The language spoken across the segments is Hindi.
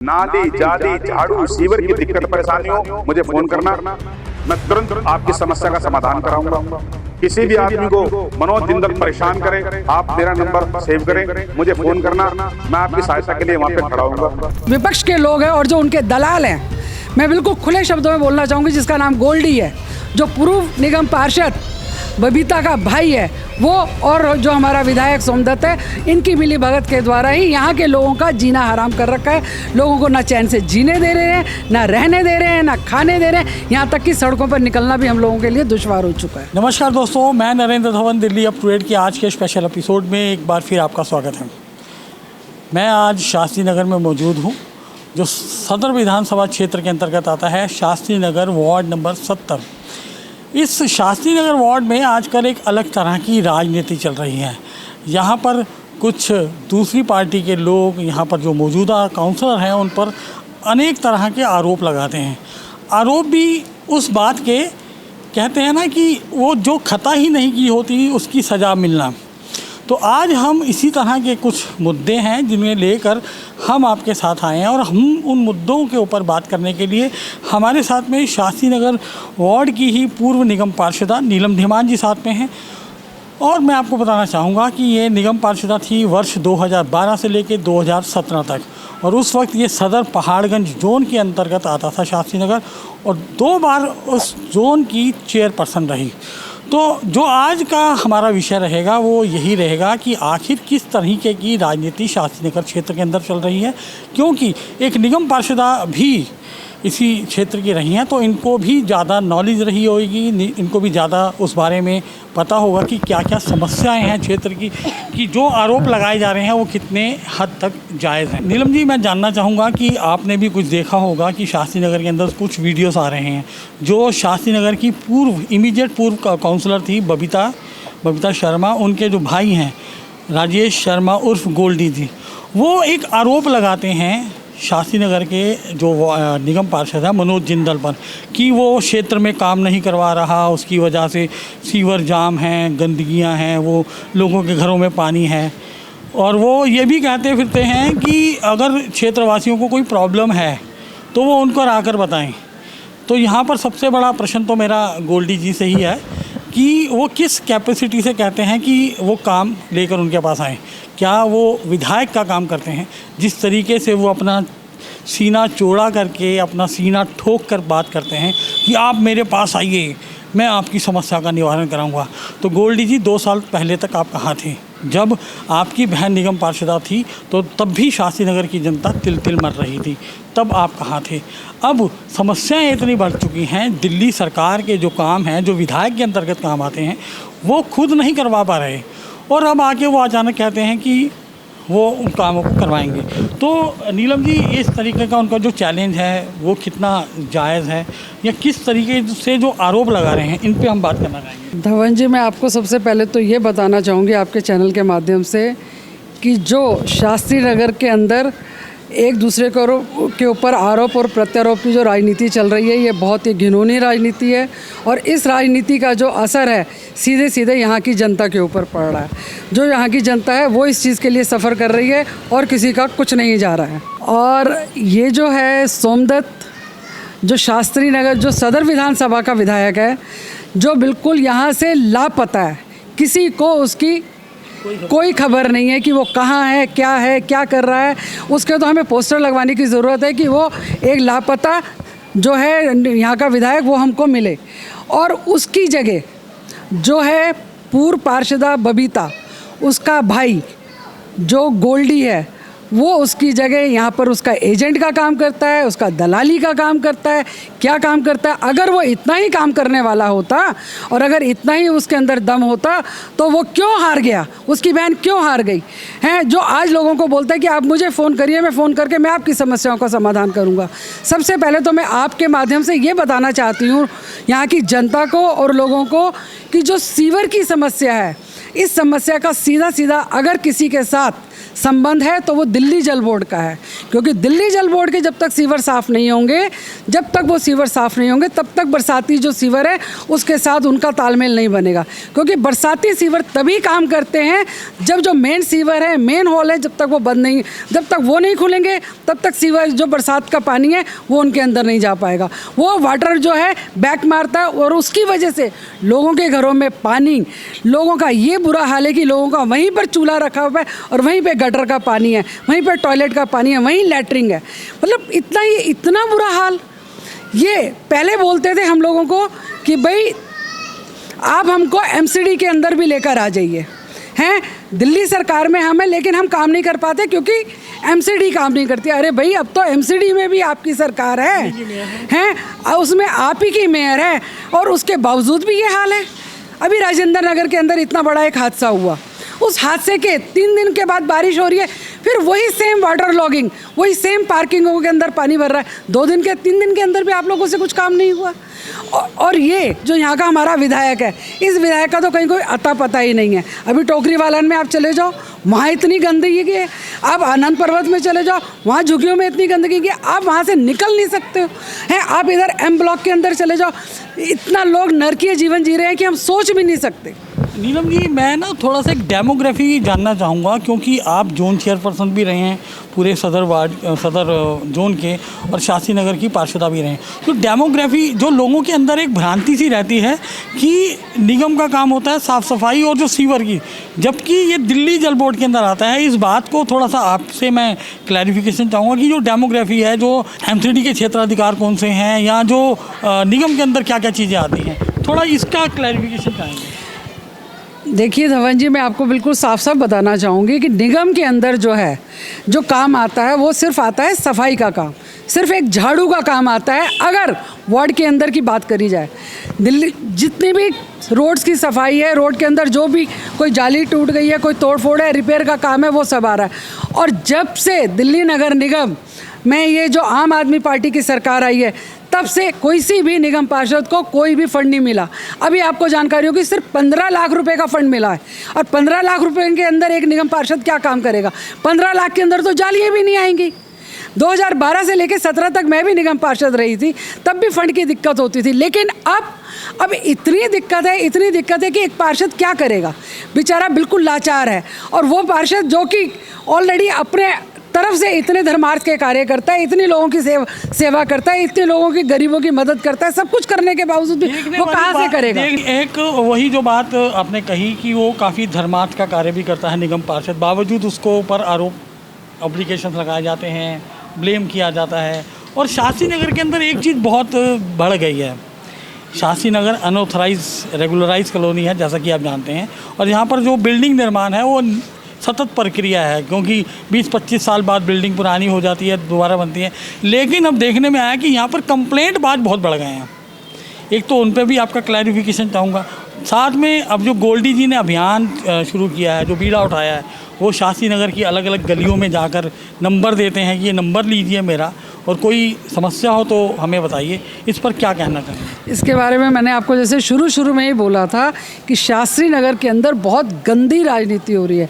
नाली, जाली, झाड़ू, सीवर की दिक्कत परेशानी हो, मुझे फोन करना, मैं तुरंत आपकी समस्या का समाधान कराऊंगा। किसी भी आदमी को मनोज जिंदल परेशान करे, आप मेरा नंबर सेव करें, मुझे फोन करना, मैं आपकी सहायता के लिए वहाँ पे खड़ा हूँगा। विपक्ष के लोग हैं और जो उनके दलाल हैं, मैं बिल्कुल खुले शब्दों में बोलना चाहूँगी, जिसका नाम गोल्डी है, जो पूर्व निगम पार्षद बबीता का भाई है, वो और जो हमारा विधायक सोमदत्त है, इनकी मिली भगत के द्वारा ही यहाँ के लोगों का जीना हराम कर रखा है। लोगों को ना चैन से जीने दे रहे हैं, ना रहने दे रहे हैं, ना खाने दे रहे हैं, यहाँ तक कि सड़कों पर निकलना भी हम लोगों के लिए दुश्वार हो चुका है। नमस्कार दोस्तों, मैं Narendra Dhawan, Delhi up to date के आज के स्पेशल एपिसोड में एक बार फिर आपका स्वागत है। मैं आज शास्त्री नगर में मौजूद हूँ, जो सदर विधानसभा क्षेत्र के अंतर्गत आता है, शास्त्री नगर वार्ड नंबर 70। इस शास्त्री नगर वार्ड में आजकल एक अलग तरह की राजनीति चल रही है। यहाँ पर कुछ दूसरी पार्टी के लोग, यहाँ पर जो मौजूदा काउंसलर हैं, उन पर अनेक तरह के आरोप लगाते हैं। आरोप भी उस बात के कहते हैं ना कि वो जो खता ही नहीं की होती उसकी सज़ा मिलना। तो आज हम इसी तरह के कुछ मुद्दे हैं जिन्हें लेकर हम आपके साथ आए हैं, और हम उन मुद्दों के ऊपर बात करने के लिए हमारे साथ में शास्त्री नगर वार्ड की ही पूर्व निगम पार्षदा नीलम धीमान जी साथ में हैं। और मैं आपको बताना चाहूँगा कि ये निगम पार्षदा थी वर्ष 2012 से लेकर 2017 तक, और उस वक्त ये सदर पहाड़गंज जोन के अंतर्गत आता था शास्त्री नगर, और 2 बार उस जोन की चेयरपर्सन रही। तो जो आज का हमारा विषय रहेगा वो यही रहेगा कि आखिर किस तरीके की राजनीति शास्त्री नगर क्षेत्र के अंदर चल रही है, क्योंकि एक निगम पार्षदा भी इसी क्षेत्र की रही हैं, तो इनको भी ज़्यादा नॉलेज रही होगी, इनको भी ज़्यादा उस बारे में पता होगा कि क्या क्या समस्याएं हैं क्षेत्र की, कि जो आरोप लगाए जा रहे हैं वो कितने हद तक जायज़ हैं। नीलम जी, मैं जानना चाहूँगा कि आपने भी कुछ देखा होगा कि शास्त्री नगर के अंदर कुछ वीडियोस आ रहे हैं, जो शास्त्री नगर की इमीडिएट पूर्व काउंसलर थी बबीता शर्मा, उनके जो भाई हैं राजेश शर्मा उर्फ गोल्डी जी, वो एक आरोप लगाते हैं शास्त्री नगर के जो निगम पार्षद है मनोज जिंदल पर, कि वो क्षेत्र में काम नहीं करवा रहा, उसकी वजह से सीवर जाम हैं, गंदगियां हैं, वो लोगों के घरों में पानी है। और वो ये भी कहते फिरते हैं कि अगर क्षेत्रवासियों को कोई प्रॉब्लम है तो वो उनको आकर बताएं। तो यहाँ पर सबसे बड़ा प्रश्न तो मेरा गोल्डी जी से ही है कि वो किस कैपेसिटी से कहते हैं कि वो काम लेकर उनके पास आएँ। क्या वो विधायक का काम करते हैं? जिस तरीके से वो अपना सीना चौड़ा करके, अपना सीना ठोक कर बात करते हैं कि आप मेरे पास आइए, मैं आपकी समस्या का निवारण कराऊंगा। तो गोल्डी जी, 2 साल पहले तक आप कहाँ थे? जब आपकी बहन निगम पार्षदा थी तो तब भी शास्त्री नगर की जनता तिल तिल मर रही थी, तब आप कहाँ थे? अब समस्याएं इतनी बढ़ चुकी हैं, दिल्ली सरकार के जो काम हैं, जो विधायक के अंतर्गत काम आते हैं, वो खुद नहीं करवा पा रहे, और अब आके वो अचानक कहते हैं कि वो उन कामों को करवाएंगे। तो नीलम जी, इस तरीके का उनका जो चैलेंज है वो कितना जायज़ है, या किस तरीके से जो आरोप लगा रहे हैं, इन पे हम बात करना चाहेंगे। धवन जी, मैं आपको सबसे पहले तो ये बताना चाहूँगी आपके चैनल के माध्यम से कि जो शास्त्री नगर के अंदर एक दूसरे के ऊपर आरोप और प्रत्यारोप की जो राजनीति चल रही है, ये बहुत ही घिनौनी राजनीति है, और इस राजनीति का जो असर है सीधे सीधे यहाँ की जनता के ऊपर पड़ रहा है। जो यहाँ की जनता है वो इस चीज़ के लिए सफ़र कर रही है, और किसी का कुछ नहीं जा रहा है। और ये जो है सोमदत्त, जो शास्त्री नगर जो सदर विधानसभा का विधायक है, जो बिल्कुल यहाँ से लापता है, किसी को उसकी कोई खबर नहीं है कि वो कहाँ है, क्या कर रहा है। उसके तो हमें पोस्टर लगवाने की ज़रूरत है कि वो एक लापता जो है यहाँ का विधायक वो हमको मिले, और उसकी जगह जो है पूर्व पार्षदा बबीता, उसका भाई जो गोल्डी है, वो उसकी जगह यहाँ पर उसका एजेंट का काम करता है, उसका दलाली का काम करता है, क्या काम करता है। अगर वो इतना ही काम करने वाला होता और अगर इतना ही उसके अंदर दम होता तो वो क्यों हार गया, उसकी बहन क्यों हार गई है? जो आज लोगों को बोलता है कि आप मुझे फ़ोन करिए, मैं फ़ोन करके मैं आपकी समस्याओं का समाधान करूँगा। सबसे पहले तो मैं आपके माध्यम से ये बताना चाहती हूँ यहाँ की जनता को और लोगों को कि जो सीवर की समस्या है, इस समस्या का सीधा सीधा अगर किसी के साथ संबंध है तो वो दिल्ली जल बोर्ड का है, क्योंकि दिल्ली जल बोर्ड के जब तक सीवर साफ़ नहीं होंगे, जब तक वो सीवर साफ़ नहीं होंगे, तब तक बरसाती जो सीवर है उसके साथ उनका तालमेल नहीं बनेगा। क्योंकि बरसाती सीवर तभी काम करते हैं जब जो मेन सीवर है, मेन हॉल है, जब तक वो बंद नहीं, जब तक वो नहीं खुलेंगे तब तक सीवर जो बरसात का पानी है वो उनके अंदर नहीं जा पाएगा। वो वाटर जो है बैक मारता है और उसकी वजह से लोगों के घरों में पानी, लोगों का ये बुरा हाल है कि लोगों का वहीं पर चूल्हा रखा हुआ है और वहीं पे गटर का पानी है, वहीं पर टॉयलेट का पानी है, वहीं लैट्रिन है। मतलब इतना बुरा हाल। ये पहले बोलते थे हम लोगों को कि भाई आप हमको एमसीडी के अंदर भी लेकर आ जाइए, हैं दिल्ली सरकार में हम हैं लेकिन हम काम नहीं कर पाते क्योंकि एमसीडी काम नहीं करती। अरे भाई अब तो एमसीडी में भी आपकी सरकार है, हैं उसमें आप ही की मेयर है और उसके बावजूद भी ये हाल है। अभी राजेंद्र नगर के अंदर इतना बड़ा एक हादसा हुआ, उस हादसे के 3 दिन के बाद बारिश हो रही है, फिर वही सेम वाटर लॉगिंग, वही सेम पार्किंगों के अंदर पानी भर रहा है। 2 दिन के 3 दिन के अंदर भी आप लोगों से कुछ काम नहीं हुआ। और ये जो यहाँ का हमारा विधायक है, इस विधायक का तो कहीं कोई अता पता ही नहीं है। अभी टोकरी वालन में आप चले जाओ, वहाँ इतनी गंदगी है। आप आनंद पर्वत में चले जाओ, वहाँ झुग्गियों में इतनी गंदगी है, आप वहाँ से निकल नहीं सकते हो। हैं आप इधर एम ब्लॉक के अंदर चले जाओ, इतना लोग नरकीय जीवन जी रहे हैं कि हम सोच भी नहीं सकते। नीलम जी, मैं ना थोड़ा सा एक डेमोग्राफी जानना चाहूँगा, क्योंकि आप जोन चेयरपर्सन भी रहे हैं पूरे सदर जोन के और शास्त्री नगर की पार्षदा भी रहे हैं। तो डेमोग्राफी जो लोगों के अंदर एक भ्रांति सी रहती है कि निगम का काम होता है साफ़ सफाई और जो सीवर की, जबकि ये दिल्ली जल बोर्ड के अंदर आता है। इस बात को थोड़ा सा आपसे मैं क्लैरिफिकेशन चाहूँगा कि जो डेमोग्राफी है, जो एमसीडी के क्षेत्राधिकार कौन से हैं या जो निगम के अंदर क्या क्या चीज़ें आती हैं, थोड़ा इसका क्लैरिफिकेशन चाहेंगे। देखिए धवन जी, मैं आपको बिल्कुल साफ साफ बताना चाहूँगी कि निगम के अंदर जो है जो काम आता है वो सिर्फ आता है सफाई का काम, सिर्फ एक झाड़ू का काम आता है। अगर वार्ड के अंदर की बात करी जाए, दिल्ली जितनी भी रोड्स की सफाई है, रोड के अंदर जो भी कोई जाली टूट गई है, कोई तोड़ फोड़ है, रिपेयर का काम है, वो सब आ रहा है। और जब से दिल्ली नगर निगम में ये जो आम आदमी पार्टी की सरकार आई है, तब से कोई सी भी निगम पार्षद को कोई भी फंड नहीं मिला। अभी आपको जानकारी होगी सिर्फ 15 लाख रुपए का फंड मिला है, और 15 लाख रुपए के अंदर एक निगम पार्षद क्या काम करेगा? 15 लाख के अंदर तो जालियाँ भी नहीं आएंगी। 2012 से लेकर 17 तक मैं भी निगम पार्षद रही थी, तब भी फंड की दिक्कत होती थी। लेकिन अब इतनी दिक्कत है कि एक पार्षद क्या करेगा? बेचारा बिल्कुल लाचार है। और वो पार्षद जो कि ऑलरेडी अपने तरफ से इतने धर्मार्थ के कार्य करता है, इतने लोगों की सेवा करता है, इतने लोगों की गरीबों की मदद करता है, सब कुछ करने के बावजूद भी वो कहाँ से करेगा? एक वही जो बात आपने कही कि वो काफ़ी धर्मार्थ का कार्य भी करता है निगम पार्षद, बावजूद उसको ऊपर आरोप एप्लीकेशन लगाए जाते हैं, ब्लेम किया जाता है। और शास्त्री नगर के अंदर एक चीज़ बहुत बढ़ गई है। Shastri Nagar unauthorized regularise colony है, जैसा कि आप जानते हैं, और यहाँ पर जो बिल्डिंग निर्माण है वो सतत प्रक्रिया है, क्योंकि 20-25 साल बाद बिल्डिंग पुरानी हो जाती है, दोबारा बनती है। लेकिन अब देखने में आया कि यहाँ पर कंप्लेंट बात बहुत बढ़ गए हैं। एक तो उन पर भी आपका क्लैरिफिकेशन चाहूँगा। साथ में अब जो गोल्डी जी ने अभियान शुरू किया है, जो बीड़ा उठाया है, वो शास्त्री नगर की अलग अलग गलियों में जाकर नंबर देते हैं कि ये नंबर लीजिए मेरा, और कोई समस्या हो तो हमें बताइए। इस पर क्या कहना चाहेंगे? इसके बारे में मैंने आपको जैसे शुरू में ही बोला था कि शास्त्री नगर के अंदर बहुत गंदी राजनीति हो रही है,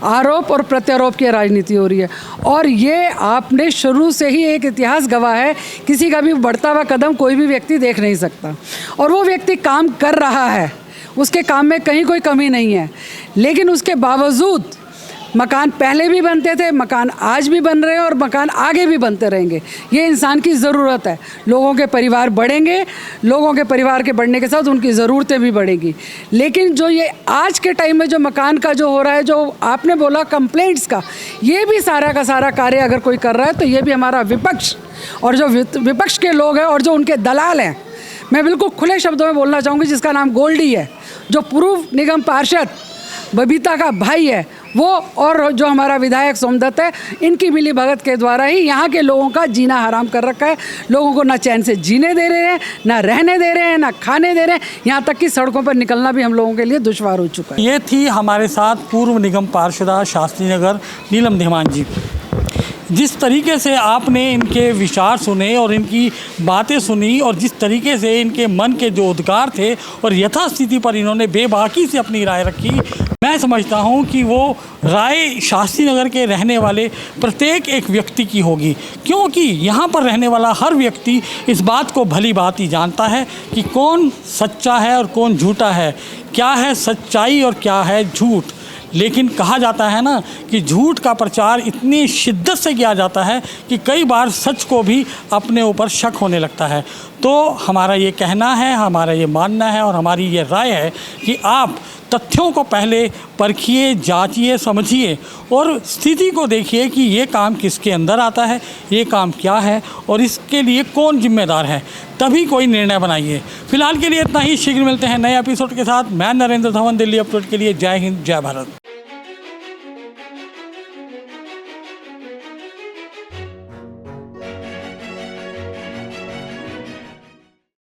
आरोप और प्रत्यारोप की राजनीति हो रही है। और ये आपने शुरू से ही एक इतिहास गवाह है, किसी का भी बढ़ता हुआ कदम कोई भी व्यक्ति देख नहीं सकता। और वो व्यक्ति काम कर रहा है, उसके काम में कहीं कोई कमी नहीं है, लेकिन उसके बावजूद मकान पहले भी बनते थे, मकान आज भी बन रहे हैं और मकान आगे भी बनते रहेंगे। ये इंसान की ज़रूरत है। लोगों के परिवार बढ़ेंगे, लोगों के परिवार के बढ़ने के साथ उनकी ज़रूरतें भी बढ़ेंगी। लेकिन जो ये आज के टाइम में जो मकान का जो हो रहा है, जो आपने बोला कंप्लेंट्स का, ये भी सारा का सारा कार्य अगर कोई कर रहा है तो ये भी हमारा विपक्ष और जो विपक्ष के लोग हैं और जो उनके दलाल हैं, मैं बिल्कुल खुले शब्दों में बोलना चाहूँगी, जिसका नाम गोल्डी है, जो पूर्व निगम पार्षद बबीता का भाई है, वो और जो हमारा विधायक सोमदत्त है, इनकी मिली भगत के द्वारा ही यहाँ के लोगों का जीना हराम कर रखा है। लोगों को ना चैन से जीने दे रहे हैं, ना रहने दे रहे हैं, ना खाने दे रहे हैं, यहाँ तक कि सड़कों पर निकलना भी हम लोगों के लिए दुश्वार हो चुका है। ये थी हमारे साथ पूर्व निगम पार्षदा शास्त्री नगर नीलम धीमान जी। जिस तरीके से आपने इनके विचार सुने और इनकी बातें सुनी, और जिस तरीके से इनके मन के जो उद्गार थे और यथास्थिति पर इन्होंने बेबाकी से अपनी राय रखी, मैं समझता हूँ कि वो राय शास्त्री नगर के रहने वाले प्रत्येक एक व्यक्ति की होगी, क्योंकि यहाँ पर रहने वाला हर व्यक्ति इस बात को भली बात ही जानता है कि कौन सच्चा है और कौन झूठा है, क्या है सच्चाई और क्या है झूठ। लेकिन कहा जाता है ना कि झूठ का प्रचार इतनी शिद्दत से किया जाता है कि कई बार सच को भी अपने ऊपर शक होने लगता है। तो हमारा ये कहना है, हमारा ये मानना है और हमारी ये राय है कि आप तथ्यों को पहले परखिए, जांचिए, समझिए और स्थिति को देखिए कि ये काम किसके अंदर आता है, ये काम क्या है और इसके लिए कौन जिम्मेदार है, तभी कोई निर्णय बनाइए। फिलहाल के लिए इतना ही। शीघ्र मिलते हैं नए एपिसोड के साथ। मैं नरेंद्र धवन, दिल्ली अपडेट के लिए। जय हिंद, जय भारत।